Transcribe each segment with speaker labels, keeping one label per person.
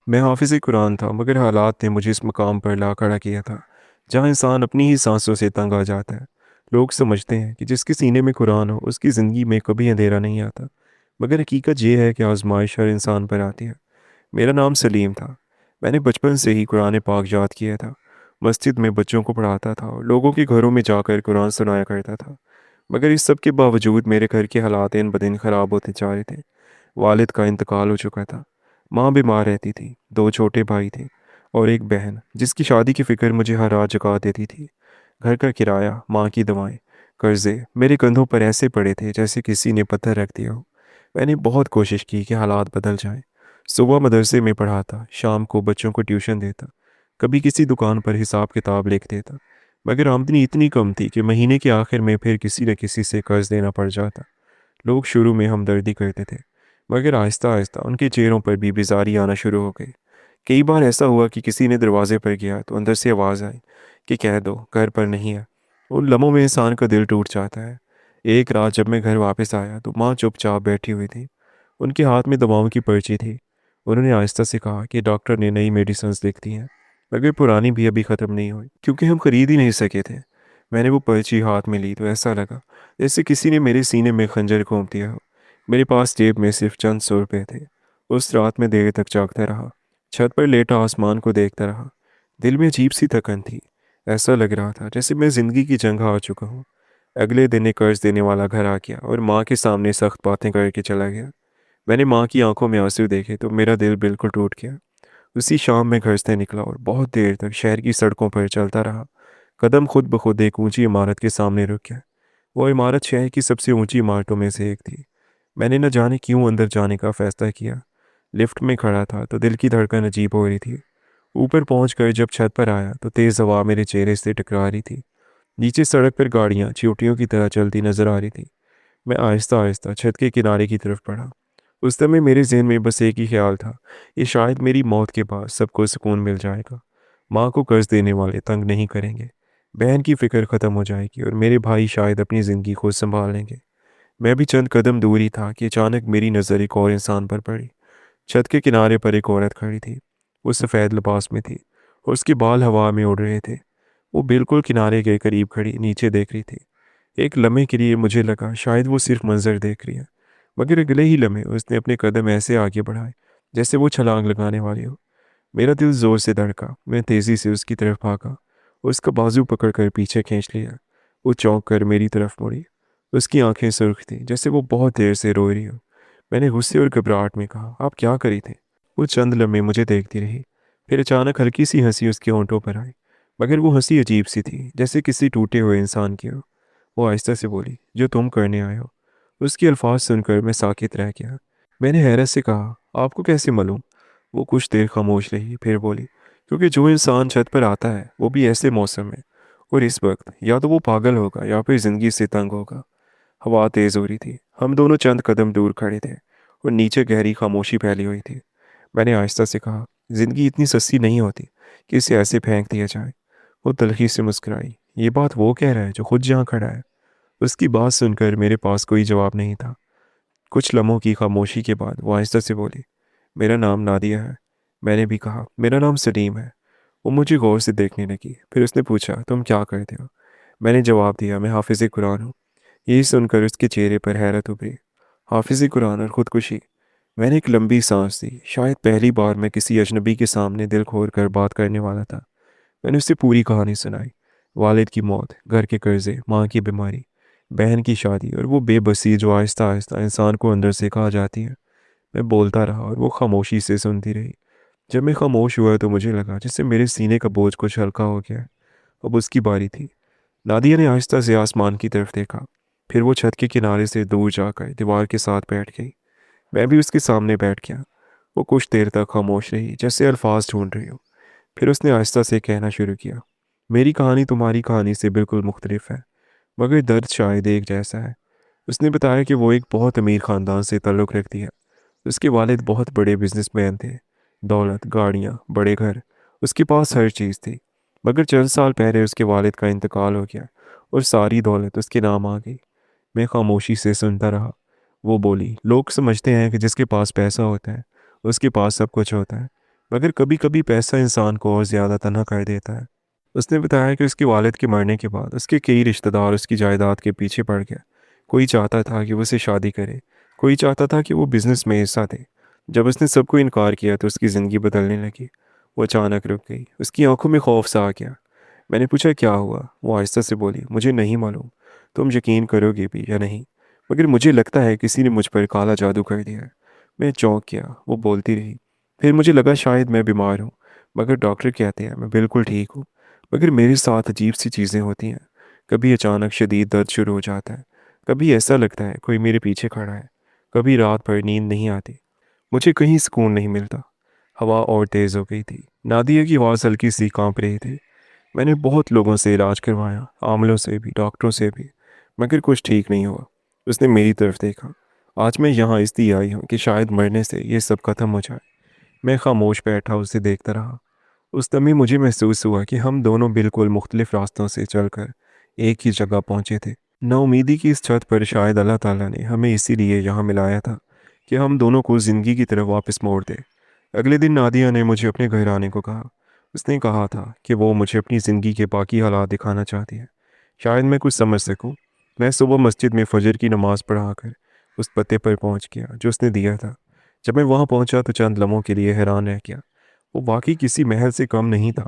Speaker 1: मैं हाफ़िज़ कुरान था, मगर हालात ने मुझे इस मकाम पर ला खड़ा किया था जहाँ इंसान अपनी ही सांसों से तंग आ जाता है। लोग समझते हैं कि जिसके सीने में कुरान हो उसकी ज़िंदगी में कभी अंधेरा नहीं आता, मगर हकीकत ये है कि आजमाइश हर इंसान पर आती है। मेरा नाम सलीम था। मैंने बचपन से ही कुरान पाक याद किया था। मस्जिद में बच्चों को पढ़ाता था और लोगों के घरों में जाकर कुरान सुनाया करता था। मगर इस सब के बावजूद मेरे घर के हालात दिन ब दिन ख़राब होते जा रहे थे। वालिद का इंतकाल हो चुका था। माँ बीमार रहती थी, 2 छोटे भाई थे और एक बहन जिसकी शादी की फ़िक्र मुझे हर रात जगा देती थी। घर का किराया, माँ की दवाएँ, कर्ज़े मेरे कंधों पर ऐसे पड़े थे जैसे किसी ने पत्थर रख दिया हो। मैंने बहुत कोशिश की कि हालात बदल जाएँ। सुबह मदरसे में पढ़ाता, शाम को बच्चों को ट्यूशन देता, कभी किसी दुकान पर हिसाब-किताब लिख देता। मगर आमदनी इतनी कम थी कि महीने के आखिर में फिर किसी न किसी से कर्ज़ देना पड़ जाता। लोग शुरू में हमदर्दी करते थे, मगर आहिस्ता-आहिस्ता उनके चेहरों पर भी बेज़ारी आना शुरू हो गई। कई बार ऐसा हुआ कि किसी ने दरवाजे पर किया तो अंदर से आवाज़ आई कि कह दो घर पर नहीं है। उन लम्हों में इंसान का दिल टूट जाता है। एक रात जब मैं घर वापस आया तो माँ चुपचाप बैठी हुई थी। उनके हाथ में दवाओं की पर्ची थी। उन्होंने आहिस्ता से कहा कि डॉक्टर ने नई मेडिसिन्स लिख दी हैं, मगर पुरानी भी अभी ख़त्म नहीं हुई क्योंकि हम खरीद ही नहीं सके थे। मैंने वो पर्ची हाथ में ली तो ऐसा लगा जैसे किसी ने मेरे सीने में खंजर घोंप दिया हो। मेरे पास जेब में सिर्फ चंद 100 रुपये थे। उस रात में देर तक जागता रहा, छत पर लेटा आसमान को देखता रहा। दिल में अजीब सी थकन थी। ऐसा लग रहा था जैसे मैं ज़िंदगी की जंग हार चुका हूँ। अगले दिन एक कर्ज देने वाला घर आ गया और माँ के सामने सख्त बातें करके चला गया। मैंने माँ की आंखों में आंसू देखे तो मेरा दिल बिल्कुल टूट गया। उसी शाम मैं घर से निकला और बहुत देर तक शहर की सड़कों पर चलता रहा। कदम खुद ब खुद एक ऊंची इमारत के सामने रुक गया। वो इमारत शहर की सबसे ऊंची इमारतों में से एक थी। मैंने न जाने क्यों अंदर जाने का फैसला किया। लिफ्ट में खड़ा था तो दिल की धड़कन अजीब हो रही थी। ऊपर पहुंचकर जब छत पर आया तो तेज़ हवा मेरे चेहरे से टकरा रही थी। नीचे सड़क पर गाड़ियां चींटियों की तरह चलती नजर आ रही थी। मैं आहिस्ता आहिस्ता छत के किनारे की तरफ बढ़ा। उस समय मेरे ज़हन में बस एक ही ख्याल था कि शायद मेरी मौत के बाद सबको सुकून मिल जाएगा। माँ को कर्ज देने वाले तंग नहीं करेंगे, बहन की फ़िक्र ख़त्म हो जाएगी और मेरे भाई शायद अपनी ज़िंदगी खुद संभाल लेंगे। मैं भी चंद कदम दूर ही था कि अचानक मेरी नज़र एक और इंसान पर पड़ी। छत के किनारे पर एक औरत खड़ी थी। वो सफ़ेद लिबास में थी और उसके बाल हवा में उड़ रहे थे। वो बिल्कुल किनारे के करीब खड़ी नीचे देख रही थी। एक लम्हे के लिए मुझे लगा शायद वो सिर्फ मंजर देख रही है, मगर अगले ही लम्हे उसने अपने कदम ऐसे आगे बढ़ाए जैसे वो छलांग लगाने वाली हो। मेरा दिल जोर से धड़का। मैं तेज़ी से उसकी तरफ भागा, उसका बाजू पकड़कर पीछे खींच लिया। वो चौंक कर मेरी तरफ मुड़ी। उसकी आंखें सुर्ख थीं जैसे वो बहुत देर से रो रही हो। मैंने गुस्से और घबराहट में कहा, आप क्या करी थे? वो चंद लम्हे मुझे देखती रही। फिर अचानक हल्की सी हंसी उसके होंठों पर आई, मगर वो हंसी अजीब सी थी जैसे किसी टूटे हुए इंसान की हो। वो आहिस्ता से बोली, जो तुम करने आए हो। उसके अल्फाज सुनकर मैं साकित रह गया। मैंने हैरत से कहा, आपको कैसे मालूम? वो कुछ देर खामोश रही, फिर बोली, क्योंकि जो इंसान छत पर आता है वो भी ऐसे मौसम में और इस वक्त या तो वो पागल होगा या फिर ज़िंदगी से तंग होगा। हवा तेज़ हो रही थी। हम दोनों चंद कदम दूर खड़े थे और नीचे गहरी खामोशी फैली हुई थी। मैंने आहिस्ता से कहा, ज़िंदगी इतनी सस्ती नहीं होती कि इसे ऐसे फेंक दिया जाए। वो तल्खी से मुस्कुराई। ये बात वो कह रहा है जो खुद जहाँ खड़ा है। उसकी बात सुनकर मेरे पास कोई जवाब नहीं था। कुछ लम्हों की खामोशी के बाद वो आहिस्ता से बोली, मेरा नाम नादिया है। मैंने भी कहा, मेरा नाम सलीम है। वो मुझे गौर से देखने लगी। फिर उसने पूछा, तुम क्या करते हो? मैंने जवाब दिया, मैं हाफिज़ कुरान हूँ। यही सुनकर उसके चेहरे पर हैरत उभरी। हाफिज़ कुरान और ख़ुदकुशी। मैंने एक लंबी सांस ली। शायद पहली बार मैं किसी अजनबी के सामने दिल खोल कर बात करने वाला था। मैंने उसे पूरी कहानी सुनाई। वालिद की मौत, घर के कर्जे, माँ की बीमारी, बहन की शादी और वो बेबसी जो आहिस्ता आहिस्ता इंसान को अंदर से खा जाती है। मैं बोलता रहा और वो खामोशी से सुनती रही। जब मैं खामोश हुआ तो मुझे लगा जैसे मेरे सीने का बोझ कुछ हल्का हो गया। अब उसकी बारी थी। नादिया ने आहिस्ता से आसमान की तरफ देखा। फिर वो छत के किनारे से दूर जाकर दीवार के साथ बैठ गई। मैं भी उसके सामने बैठ गया। वो कुछ देर तक खामोश रही जैसे अल्फाज ढूंढ रही हो। फिर उसने आहिस्ता से कहना शुरू किया, मेरी कहानी तुम्हारी कहानी से बिल्कुल मुख्तलिफ है, मगर दर्द शायद एक जैसा है। उसने बताया कि वो एक बहुत अमीर ख़ानदान से ताल्लुक़ रखती है। उसके वालिद बहुत बड़े बिजनेसमैन थे। दौलत, गाड़ियाँ, बड़े घर, उसके पास हर चीज़ थी। मगर चंद साल पहले उसके वालिद का इंतकाल हो गया और सारी दौलत उसके नाम आ गई। मैं खामोशी से सुनता रहा। वो बोली, लोग समझते हैं कि जिसके पास पैसा होता है उसके पास सब कुछ होता है, मगर कभी कभी पैसा इंसान को और ज़्यादा तन्हा कर देता है। उसने बताया कि उसके वालिद के मरने के बाद उसके कई रिश्तेदार उसकी जायदाद के पीछे पड़ गए। कोई चाहता था कि वो उससे शादी करे, कोई चाहता था कि वो बिज़नेस में हिस्सा दे। जब उसने सबको इनकार किया तो उसकी ज़िंदगी बदलने लगी। वो अचानक रुक गई, उसकी आंखों में खौफ सा आ गया। मैंने पूछा क्या हुआ? वो आहिस्ता से बोली, मुझे नहीं मालूम, तुम यकीन करोगे भी या नहीं, मगर मुझे लगता है किसी ने मुझ पर काला जादू कर दिया है। मैं चौंक गया। वो बोलती रही। फिर मुझे लगा शायद मैं बीमार हूँ, मगर डॉक्टर कहते हैं मैं बिल्कुल ठीक हूँ। मगर मेरे साथ अजीब सी चीज़ें होती हैं। कभी अचानक शदीद दर्द शुरू हो जाता है, कभी ऐसा लगता है कोई मेरे पीछे खड़ा है, कभी रात भर नींद नहीं आती, मुझे कहीं सुकून नहीं मिलता। हवा और तेज़ हो गई थी। नादिया की आवाज़ हल्की सी कांप रही थी। मैंने बहुत लोगों से इलाज करवाया, आमलों से भी, डॉक्टरों से भी, मगर कुछ ठीक नहीं हुआ। उसने मेरी तरफ देखा। आज मैं यहाँ इसलिए आई हूँ कि शायद मरने से ये सब खत्म हो जाए। मैं खामोश बैठा उसे देखता रहा। उस समय मुझे महसूस हुआ कि हम दोनों बिल्कुल मुख्तलिफ रास्तों से चलकर एक ही जगह पहुँचे थे। नाउमीदी की इस छत पर शायद अल्लाह ताला ने हमें इसीलिए यहाँ मिलाया था कि हम दोनों को ज़िंदगी की तरफ वापस मोड़ दे। अगले दिन नादिया ने मुझे अपने घर आने को कहा। उसने कहा था कि वो मुझे अपनी ज़िंदगी के बाकी हालात दिखाना चाहती है। शायद मैं कुछ समझ सकूं। मैं सुबह मस्जिद में फजर की नमाज़ पढ़ा कर उस पते पर पहुंच गया जो उसने दिया था। जब मैं वहां पहुंचा तो चंद लम्हों के लिए हैरान रह गया। वो वाकई किसी महल से कम नहीं था।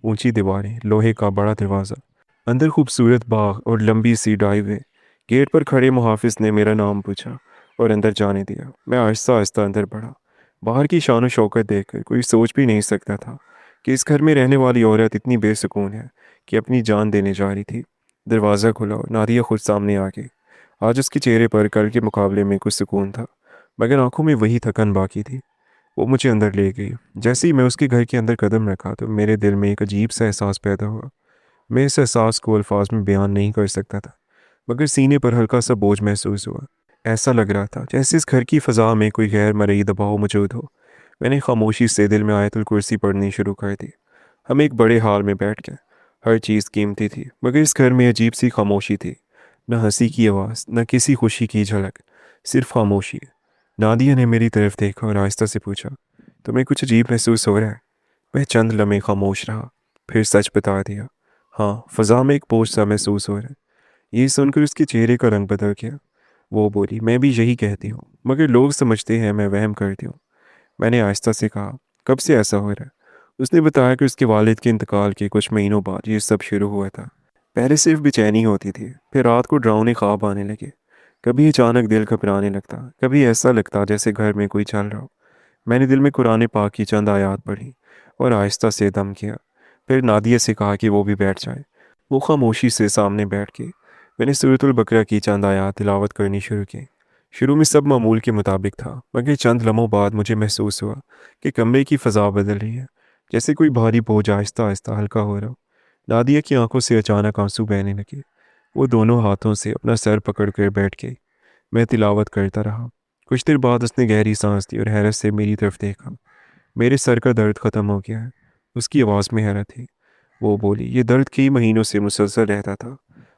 Speaker 1: ऊंची दीवारें, लोहे का बड़ा दरवाज़ा, अंदर खूबसूरत बाग और लंबी सी ड्राइववे। गेट पर खड़े मुहाफिज ने मेरा नाम पूछा और अंदर जाने दिया। मैं आहिस्ता आहिस्ता अंदर बढ़ा। बाहर की शान शौकत देखकर कोई सोच भी नहीं सकता था कि इस घर में रहने वाली औरत इतनी बेसुकून है कि अपनी जान देने जा रही थी। दरवाज़ा खुला और नादिया खुद सामने आ गई। आज उसके चेहरे पर कल के मुकाबले में कुछ सुकून था, मगर आंखों में वही थकन बाकी थी। वो मुझे अंदर ले गई। जैसे ही मैं उसके घर के अंदर कदम रखा तो मेरे दिल में एक अजीब सा एहसास पैदा हुआ। मैं इस एहसास को अल्फाज में बयान नहीं कर सकता था, मगर सीने पर हल्का सा बोझ महसूस हुआ। ऐसा लग रहा था जैसे इस घर की फ़ज़ा में कोई गैर मरई दबाव मौजूद हो। मैंने खामोशी से दिल में आयतुल कुर्सी पढ़नी शुरू कर दी। हम एक बड़े हाल में बैठ गए। हर चीज़ कीमती थी, मगर इस घर में अजीब सी खामोशी थी। न हंसी की आवाज़, न किसी खुशी की झलक, सिर्फ खामोशी। नादिया ने मेरी तरफ देखा और आहिस्ता से पूछा, तुम्हें कुछ अजीब महसूस हो रहा है? मैं चंद लम्हे खामोश रहा, फिर सच बता दिया। हाँ, फ़ज़ा में एक बोझ सा महसूस हो रहा है। ये सुनकर उसके चेहरे का रंग बदल गया। वो बोली, मैं भी यही कहती हूँ, मगर लोग समझते हैं मैं वहम करती हूँ। मैंने आहिस्ता से कहा, कब से ऐसा हो रहा है? उसने बताया कि उसके वालिद के इंतकाल के कुछ महीनों बाद ये सब शुरू हुआ था। पहले सिर्फ बेचैनी होती थी, फिर रात को डरावने ख्वाब आने लगे। कभी अचानक दिल घबराने लगता, कभी ऐसा लगता जैसे घर में कोई चल रहा हो। मैंने दिल में कुरान पाक की चंद आयात पढ़ी और आहिस्ता से दम किया। फिर नादिया से कहा कि वो भी बैठ जाए। वो खामोशी से सामने बैठ के मैंने सूरतुल बकरा की चंद आयात तिलावत करनी शुरू की। शुरू में सब मामूल के मुताबिक था, मगर चंद लम्हों बाद मुझे महसूस हुआ कि कमरे की फ़ज़ा बदल रही है, जैसे कोई भारी बोझ आहिस्ता आहिस्ता हल्का हो रहा हो। नादिया की आंखों से अचानक आंसू बहने लगे। वो दोनों हाथों से अपना सर पकड़ कर बैठ गई। मैं तिलावत करता रहा। कुछ देर बाद उसने गहरी सांस ली और हैरत से मेरी तरफ देखा। मेरे सर का दर्द ख़त्म हो गया है। उसकी आवाज़ में हैरत थी। वो बोली, ये दर्द कई महीनों से मुसलसल रहता था,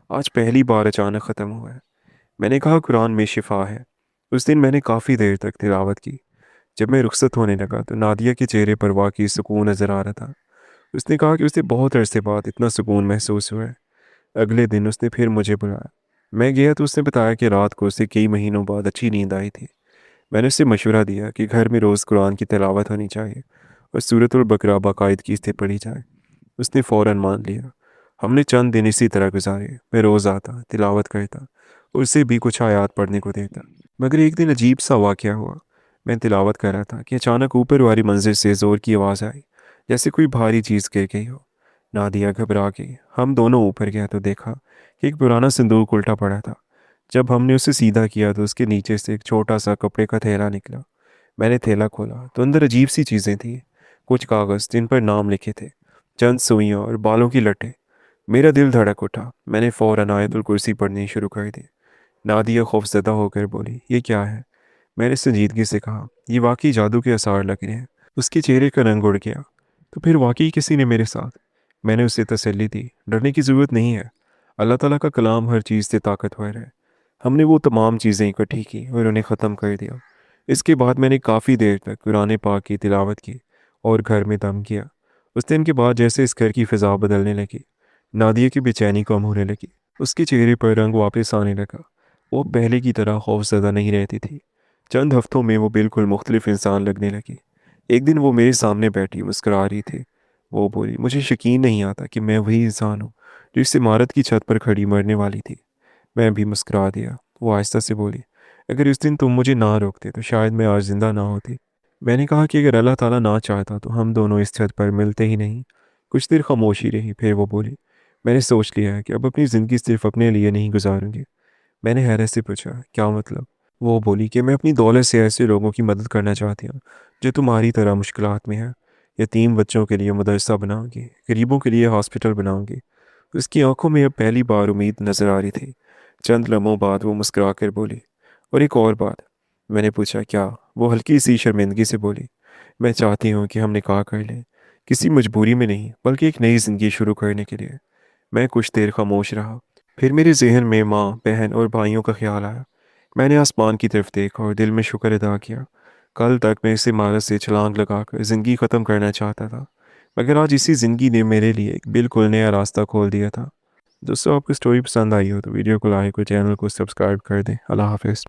Speaker 1: आज पहली बार अचानक ख़त्म हुआ है। मैंने कहा, कुरान में शिफा है। उस दिन मैंने काफ़ी देर तक तिलावत की। जब मैं रुखसत होने लगा तो नादिया के चेहरे पर वाकई सुकून नज़र आ रहा था। उसने कहा कि उसे बहुत अरसे बाद इतना सुकून महसूस हुआ है। अगले दिन उसने फिर मुझे बुलाया। मैं गया तो उसने बताया कि रात को उसे कई महीनों बाद अच्छी नींद आई थी। मैंने उसे मशवरा दिया कि घर में रोज़ कुरान की तिलावत होनी चाहिए और सूरतुल बकरा बाकायदगी से पढ़ी जाए। उसने फ़ौरन मान लिया। हमने चंद दिन इसी तरह गुजारे। मैं रोज़ आता, तिलावत करता और उसे भी कुछ आयात पढ़ने को देता। मगर एक दिन अजीब सा वाक़या हुआ। मैं तिलावत कर रहा था कि अचानक ऊपर वाली मंजिल से ज़ोर की आवाज़ आई, जैसे कोई भारी चीज़ गिर गई हो। नादिया घबरा गई। हम दोनों ऊपर गए तो देखा कि एक पुराना संदूक उल्टा पड़ा था। जब हमने उसे सीधा किया तो उसके नीचे से एक छोटा सा कपड़े का थैला निकला। मैंने थैला खोला तो अंदर अजीब सी चीज़ें थीं। कुछ कागज़ जिन पर नाम लिखे थे, चंद सुइयाँ और बालों की लटें। मेरा दिल धड़क उठा। मैंने फ़ौरन आयतुल कुर्सी पढ़नी शुरू कर दी। नादिया खौफज़दा होकर बोली, ये क्या है? मैंने संजीदगी से कहा, ये वाकई जादू के आसार लग रहे हैं। उसके चेहरे का रंग उड़ गया। तो फिर वाकई किसी ने मेरे साथ। मैंने उसे तसल्ली दी, डरने की ज़रूरत नहीं है। अल्लाह ताला का कलाम हर चीज़ से ताकतवर है। हमने वो तमाम चीज़ें इकट्ठी की और उन्हें ख़त्म कर दिया। इसके बाद मैंने काफ़ी देर तक कुरान पाक की तिलावत की और घर में दम किया। उस दिन के बाद जैसे इस घर की फ़िज़ा बदलने लगी। नादिया की बेचैनी कम होने लगी। उसके चेहरे पर रंग वापस आने लगा। वो पहले की तरह खौफज़दा नहीं रहती थी। चंद हफ्तों में वो बिल्कुल मुख्तलिफ इंसान लगने लगी। एक दिन वो मेरे सामने बैठी मुस्करा रही थी। वो बोली, मुझे यकीन नहीं आता कि मैं वही इंसान हूँ जो इस इमारत की छत पर खड़ी मरने वाली थी। मैं भी मुस्कुरा दिया। वो आहिस्ता से बोली, अगर उस दिन तुम मुझे ना रोकते तो शायद मैं आज ज़िंदा ना होती। मैंने कहा कि अगर अल्लाह ताला ना चाहता तो हम दोनों इस छत पर मिलते ही नहीं। कुछ देर खामोशी रही, फिर वो बोली, मैंने सोच लिया है कि अब अपनी ज़िंदगी सिर्फ अपने लिए नहीं गुजारूंगी। मैंने हैरत से पूछा, क्या मतलब? वो बोली कि मैं अपनी दौलत से ऐसे लोगों की मदद करना चाहती हूँ जो तुम्हारी तरह मुश्किलात में हैं। यतीम बच्चों के लिए मदरसा बनाऊंगी, गरीबों के लिए हॉस्पिटल बनाऊंगी। उसकी आंखों में अब पहली बार उम्मीद नजर आ रही थी। चंद लम्हों बाद वो मुस्कुरा कर बोली, और एक और बात। मैंने पूछा, क्या? वो हल्की सी शर्मिंदगी से बोली, मैं चाहती हूँ कि हम निकाह कर लें, किसी मजबूरी में नहीं बल्कि एक नई ज़िंदगी शुरू करने के लिए। मैं कुछ देर खामोश रहा। फिर मेरे जहन में माँ, बहन और भाइयों का ख्याल आया। मैंने आसमान की तरफ देखा और दिल में शुक्र अदा किया। कल तक मैं इस इमारत से छलांग लगाकर ज़िंदगी ख़त्म करना चाहता था, मगर आज इसी ज़िंदगी ने मेरे लिए एक बिल्कुल नया रास्ता खोल दिया था। दोस्तों, आपको स्टोरी पसंद आई हो तो वीडियो को लाइक और चैनल को सब्सक्राइब कर दें। अल्लाह हाफ़िज़।